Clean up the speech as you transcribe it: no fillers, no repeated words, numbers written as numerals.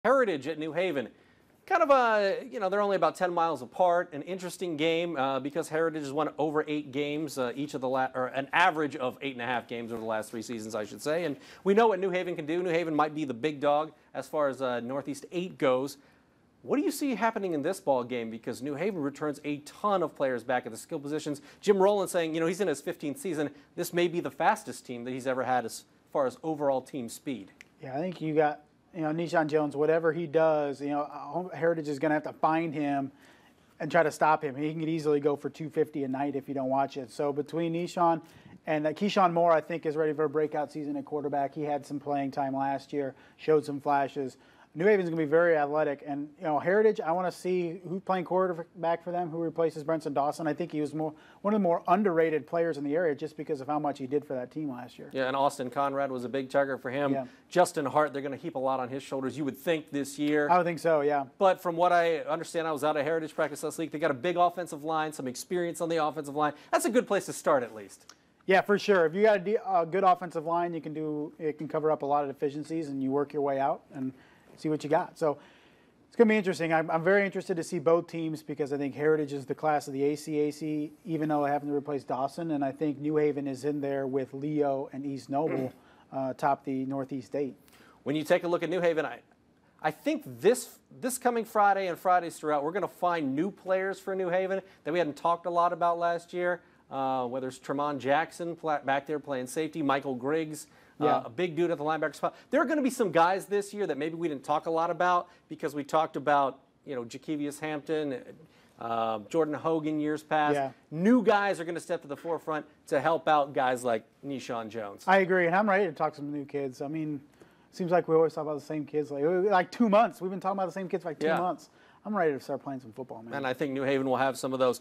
Heritage at New Haven. Kind of they're only about 10 miles apart. An interesting game because Heritage has won over 8 games each of the or an average of 8.5 games over the last 3 seasons, I should say. And we know what New Haven can do. New Haven might be the big dog as far as Northeast 8 goes. What do you see happening in this ball game? Because New Haven returns a ton of players back at the skill positions. Jim Rowland saying, he's in his 15th season. This may be the fastest team that he's ever had as far as overall team speed. Yeah, I think you got, Nishan Jones, whatever he does, Heritage is going to have to find him and try to stop him. He can easily go for 250 a night if you don't watch it. So between Nishan and Keyshawn Moore, I think, is ready for a breakout season at quarterback. He had some playing time last year, showed some flashes. New Haven's going to be very athletic. And, Heritage, I want to see who's playing quarterback for them, who replaces Brenson Dawson. I think he was one of the more underrated players in the area just because of how much he did for that team last year. Yeah, and Austin Conrad was a big target for him. Yeah. Justin Hart, they're going to heap a lot on his shoulders, you would think, this year. I would think so, yeah. But from what I understand, I was out at Heritage practice last week. They got a big offensive line, some experience on the offensive line. That's a good place to start, at least. Yeah, for sure. If you got a good offensive line, it can cover up a lot of deficiencies, and you work your way out and see what you got. So it's going to be interesting. I'm very interested to see both teams because I think Heritage is the class of the ACAC, even though they happen to replace Dawson, and I think New Haven is in there with Leo and East Noble top the Northeast 8. When you take a look at New Haven, I think this coming Friday and Fridays throughout, we're going to find new players for New Haven that we hadn't talked a lot about last year, whether it's Tremont Jackson back there playing safety, Michael Griggs, a big dude at the linebacker spot. There are going to be some guys this year that maybe we didn't talk a lot about because we talked about, Jakevius Hampton, Jordan Hogan years past. Yeah. New guys are going to step to the forefront to help out guys like Nishan Jones. I agree, and I'm ready to talk to some new kids. I mean, it seems like we always talk about the same kids. Like 2 months. We've been talking about the same kids for like 2 months. I'm ready to start playing some football, man. And I think New Haven will have some of those.